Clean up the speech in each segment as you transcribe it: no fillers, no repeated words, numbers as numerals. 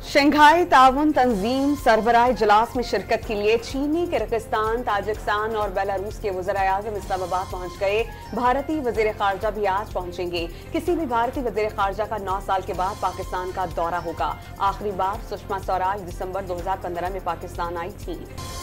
Shanghai ताउन तंजीम सरबराह इजलास में शिरकत के लिए चीनी, किर्गिस्तान, ताजिकिस्तान और बेलारूस के वज़ीर-ए-आज़म इस्लामाबाद पहुंच गए। भारतीय वज़ीर ख़ारजा भी आज पहुंचेंगे। किसी भी भारतीय वज़ीर ख़ारजा का 9 साल के बाद पाकिस्तान का दौरा होगा। आखिरी बार सुषमा स्वराज दिसंबर 2015 में पाकिस्तान आई थी।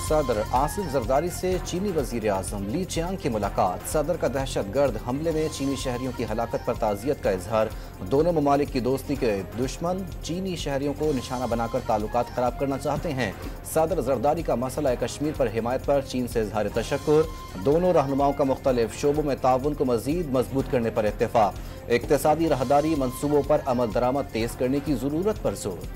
सदर आसिफ जरदारी से चीनी वज़ीर आज़म ली चियांग की मुलाकात। सदर का दहशतगर्द हमले में चीनी शहरियों की हलाकत पर ताज़ियत का इजहार। दोनों ममालिक की दोस्ती के दुश्मन चीनी शहरियों को निशाना बनाकर ताल्लुकात खराब करना चाहते हैं। सदर जरदारी का मसला कश्मीर पर हिमायत पर चीन से इजहार तशक्कुर। दोनों रहनुमाओं का मुख्तलिफ शोबों में ताउन को मजीद मजबूत करने पर इत्तेफाक। इक्तिसादी राहदारी मनसूबों पर अमल दरामद तेज करने की जरूरत पर जोर।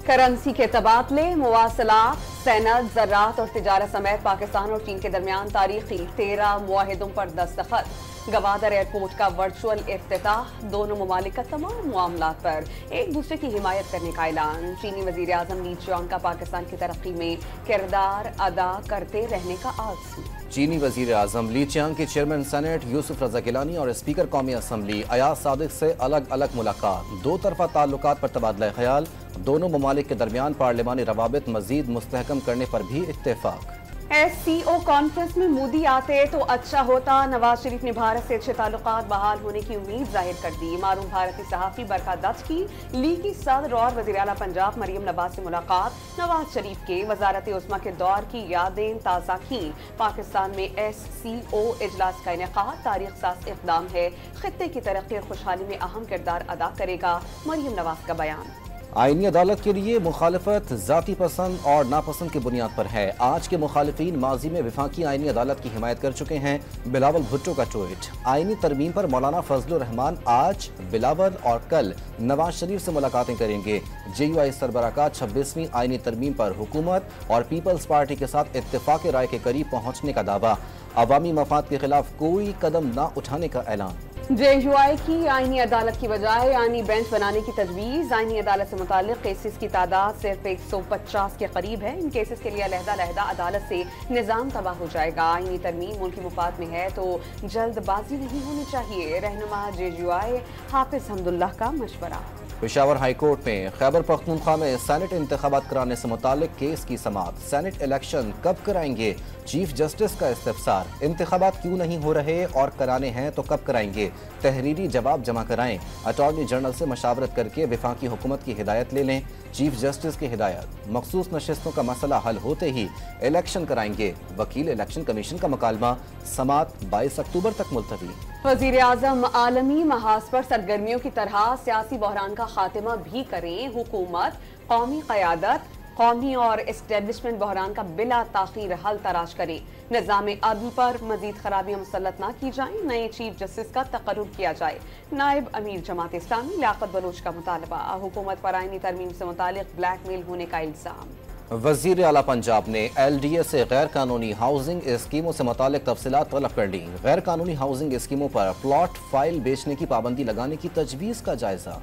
करेंसी के तबादले, मुवासलात, सैनत, ज़राअत और तिजारत समेत पाकिस्तान और चीन के दरमियान तारीखी 13 मुआहिदों पर दस्तखत। गवादर एयरपोर्ट का वर्चुअल इफ्तिताह। दोनों ममालिक का तमाम मामलात पर एक दूसरे की हिमायत करने का ऐलान। चीनी वज़ीर आज़म ली चियांग का पाकिस्तान की तरक्की में किरदार अदा करते रहने का आज़म। चीनी वज़ीर आज़म ली चियांग के चेयरमैन सेनेट यूसुफ रज़ा गिलानी और स्पीकर कौमी असम्बली अयाज सादिक से अलग अलग मुलाकात। दो तरफा ताल्लुकात पर तबादला ख्याल। दोनों ममालिक के दरमियान पार्लिमानी रवाबित मजीद मुस्तहकम करने पर भी इत्तेफाक। SCO कॉन्फ्रेंस में मोदी आते तो अच्छा होता। नवाज शरीफ ने भारत से अच्छे ताल्लुकात बहाल होने की उम्मीद जाहिर कर दी। मारूफ भारतीय सहाफ़ी बरखा दत्त की ली की सदर और वज़ीर आला पंजाब मरियम नवाज से मुलाकात। नवाज शरीफ के वज़ारत उस्मा के दौर की यादें ताज़ा की। पाकिस्तान में SCO इजलास का इनेकाद तारीख साज इक़दाम है। खित्ते की तरक्की और खुशहाली में अहम किरदार अदा करेगा। मरियम नवाज का बयान। आईनी अदालत के लिए मुखालफत जाती पसंद और नापसंद की बुनियाद पर है। आज के मुखालिफिन माजी में वफाकी आईनी अदालत की हिमायत कर चुके हैं। बिलावल भुट्टो का ट्वीट। आईनी तरमीम पर मौलाना फजलुर रहमान आज बिलावल और कल नवाज शरीफ से मुलाकातें करेंगे। JUI सरबराह का 26वीं आईनी तरमीम पर हुकूमत और पीपल्स पार्टी के साथ इत्तेफाक राय के करीब पहुंचने का दावा। अवामी मफाद के खिलाफ कोई कदम न उठाने का ऐलान। JUI की आईनी अदालत की बजाय आईनी बेंच बनाने की तजवीज़। आईनी अदालत से मुताल्लिक केसेस की तादाद सिर्फ 150 के करीब है। इन केसेस के लिए अलहदा अदालत से निज़ाम तबाह हो जाएगा। आईनी तरमीम मुल्की मुफाद में है तो जल्दबाजी नहीं होनी चाहिए। रहनुमा JUI हाफिज हमदुल्लाह का मशवरा। पेशावर हाई कोर्ट में खैबर पख्तूनख्वा में सेनेट इंतखाबात कराने से मुतालिक केस की समाअत। सेनेट इलेक्शन कब कराएंगे? चीफ जस्टिस का इस्तिफसार। इंतखाबात क्यों नहीं हो रहे और कराने हैं तो कब कराएंगे? तहरीरी जवाब जमा कराएं। अटॉर्नी जनरल से मशावरत करके वफाकी हुकूमत की हिदायत ले लें। चीफ जस्टिस की हिदायत। मखसूस नशिस्तों का मसला हल होते ही इलेक्शन कराएंगे। वकील इलेक्शन कमीशन का मुकालमा। समाअत 22 अक्टूबर तक मुलतवी। वज़ीर आज़म आलमी महाज पर सरगर्मियों की तरह सियासी बहरान का खात्मा भी करें। हुकूमत, कौमी क़यादत, कौमी और एस्टेब्लिशमेंट बहरान का बिला ताख़ीर हल तलाश करे। निज़ाम अदल पर मजीद खराबियाँ मुसल्लत न की जाएं। नए चीफ जस्टिस का तकर्रुर किया जाए। नायब अमीर जमात इस्लामी लियाकत बलोच का मुतालबा। हुकूमत पर आईनी तरमीम से मुतालिक ब्लैकमेल होने का इल्ज़ाम। वज़ीर आला पंजाब ने LDA से गैर कानूनी हाउसिंग स्कीमों से मुतालिक तफसीलात तलब कर ली। गैर कानूनी हाउसिंग स्कीमों पर प्लॉट फाइल बेचने की पाबंदी लगाने की तजवीज़ का जायजा।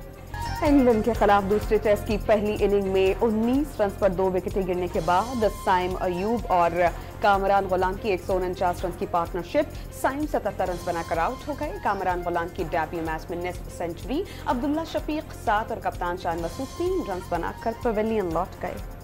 इंग्लैंड के खिलाफ दूसरे टेस्ट की पहली इनिंग में 19 रन पर 2 विकेटें गिरने के बाद साइम अयूब और कामरान गुलाम की 149 रन की पार्टनरशिप। साइम 77 रन बनाकर आउट हो गए। कामरान गुलाम की डेब्यू मैच में निस्फ सेंचुरी। अब्दुल्ला शफीक 7 और कप्तान शान मसूद 3 रन बनाकर पवेलियन लौट गए।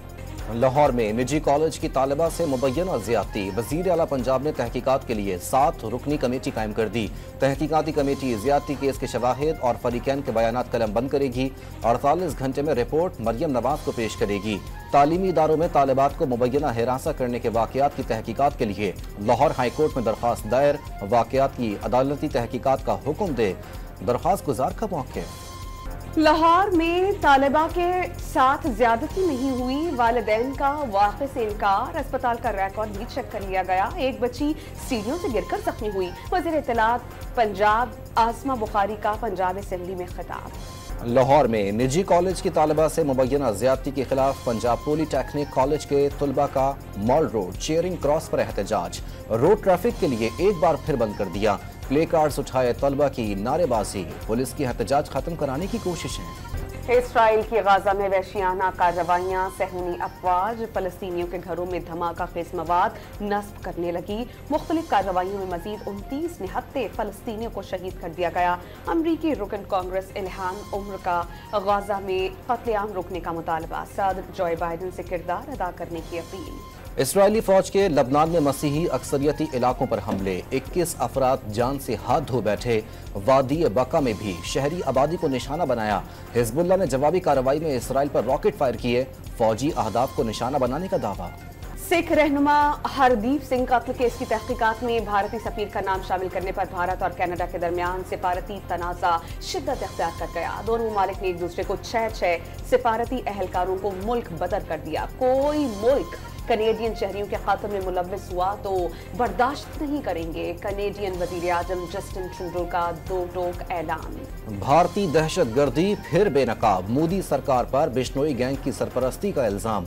लाहौर में निजी कॉलेज की तालिबा से मुबैना ज़्यादती। वज़ीर आला पंजाब ने तहकीकात के लिए 7 रुकनी कमेटी कायम कर दी। तहकीकाती कमेटी ज़्यादती केस के शवाहिद और फरीकैन के बयानात कलम बंद करेगी। 48 घंटे में रिपोर्ट मरियम नवाज को पेश करेगी। तालीमी इदारों में तालिबात को मुबैना हिरासा करने के वाक़यात की तहकीकात के लिए लाहौर हाई कोर्ट में दरख्वास्त दायर। वाक़यात की अदालती तहकीकात का हुक्म दे दरख्वास्त गुजार का मौके। लाहौर में तालिबा के साथ ज्यादती नहीं हुई। वालिदैन का वाक़े से इनकार। अस्पताल का रिकॉर्ड भी चेक कर लिया गया। एक बच्ची सीढ़ियों से गिरकर जख्मी हुई। वज़ीर इत्तलात पंजाब आसमा बुखारी का पंजाब असेंबली में खिताब। लाहौर में निजी कॉलेज की तालिबा से मुबैना ज़्यादती के खिलाफ पंजाब पॉलीटेक्निक कॉलेज के तलबा का मॉल रोड चेयरिंग क्रॉस पर एहतजाज। रोड ट्रैफिक के लिए एक बार फिर बंद कर दिया। प्ले कार्ड्स उठाए तलबा की नारेबाजी। पुलिस की एहतजाज खत्म कराने की कोशिशें। اسرائیل کی غزہ میں وحشیانہ کارروائیاں، صہیونی افواج فلسطینیوں کے گھروں میں دھماکہ خیز مواد نصب کرنے لگی۔ مختلف کارروائیوں میں مزید 29 نہتے فلسطینیوں کو شہید کر دیا گیا۔ امریکی رکن کانگریس الہان عمر کا غزہ میں قتل عام روکنے کا مطالبہ، صدر جو بائیڈن سے کردار ادا کرنے کی اپیل۔ اسرائیلی فوج کے لبنان میں مسیحی اکثریتی علاقوں پر حملے، 21 افراد جان سے ہاتھ دھو بیٹھے۔ وادی بقا میں بھی شہری آبادی کو نشانہ بنایا۔ حزب اللہ نے جوابی کارروائی میں اسرائیل پر راکٹ فائر کیے، فوجی اہداف کو نشانہ بنانے کا دعویٰ۔ سکھ رہنما ہردیپ سنگھ قتل کیس کی تحقیقات میں بھارتی سفیر کا نام شامل کرنے پر بھارت اور کینیڈا کے درمیان سفارتی تنازع شدت اختیار کر گیا۔ دونوں ممالک نے ایک دوسرے کو 6 سفارتی اہلکاروں کو ملک بدر کر دیا۔ کوئی ملک کنیڈین شہریوں کے قتل میں ملوث ہوا تو برداشت نہیں کریں گے، کنیڈین وزیر اعظم جسٹن ٹروڈو کا دو ٹوک اعلان۔ بھارتی دہشت گردی پھر بے نقاب، مودی سرکار پر بشنوئی گینگ کی سرپرستی کا الزام۔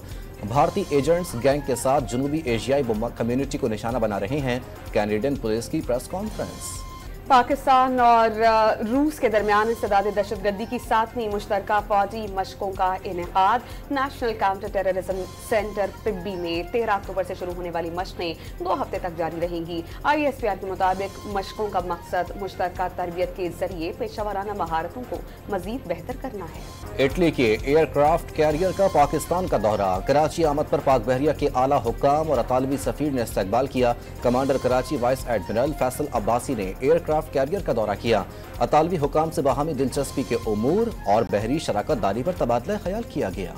بھارتی ایجنٹس گینگ کے ساتھ جنوبی ایشیائی کمیونٹی کو نشانہ بنا رہے ہیں، کینیڈین پولیس کی پریس کانفرنس۔ پاکستان اور روس کے درمیان انسداد دہشت گردی کی 7ویں مشترکہ فوجی مشقوں کا انعقاد۔ National counter terrorism centre Pabbi میں 13 اکتوبر سے شروع ہونے والی مشقیں 2 ہفتے تک جاری رہیں گی۔ ISPR کے مطابق مشقوں کا مقصد مشترکہ تربیت کے ذریعے پیشہ ورانہ مہارتوں کو مزید بہتر کرنا ہے۔ اٹلی کے ایئر کرافٹ کیریئر کا پاکستان کا دورہ، کراچی آمد پر پاک بحریہ کے اعلیٰ حکام اور اطالوی سفیر نے استقبال کیا۔ Commander Karachi vice admiral Faisal Abbasi نے ایئر کرافٹ کیریئر کا دورہ کیا۔ اطالوی حکام سے باہمی دلچسپی کے امور اور بحری شراکت داری پر تبادلہ خیال کیا گیا۔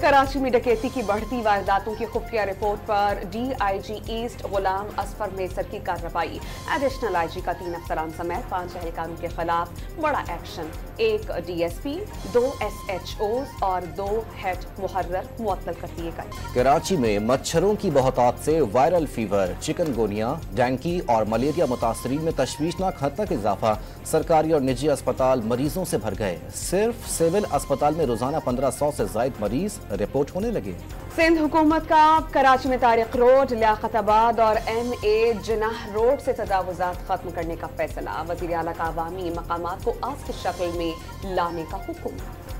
کراچی میں ڈکیتی کی بڑھتی وارداتوں کی خفیہ رپورٹ پر DIG ایسٹ غلام اصفر میسر کی کارروائی۔ ایڈیشنل IG کا 3 افسران سمیت 5 اہلکاروں کے خلاف بڑا ایکشن، 1 DSP، 2 SHOs اور 2 ہیڈ محرر معطل کر دیے گئے۔ کراچی میں مچھروں کی بہتات سے وائرل فیور، چکن گونیا، ڈینگی اور ملیریا متاثرین میں تشویشناک حد تک اضافہ۔ سرکاری اور نجی اسپتال مریضوں سے بھر گئے، صرف سول اسپتال میں روزانہ 1500 سے زائد مریض رپورٹ ہونے لگے۔ سندھ حکومت کا کراچی میں طارق روڈ، لیاقت آباد اور MA جناح روڈ سے تجاوزات ختم کرنے کا فیصلہ۔ وزیر اعلیٰ کا عوامی مقامات کو آس کی شکل میں لانے کا حکم۔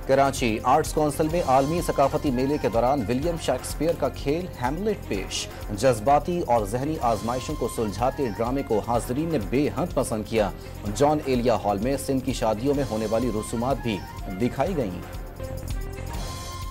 کراچی آرٹس کونسل میں عالمی ثقافتی میلے کے دوران ولیم شیکسپیئر کا کھیل ہیملیٹ پیش۔ جذباتی اور ذہنی آزمائشوں کو سلجھاتے ڈرامے کو حاضرین نے بے حد پسند کیا۔ جان ایلیا ہال میں سندھ کی شادیوں میں ہونے والی رسومات بھی دکھائی گئیں۔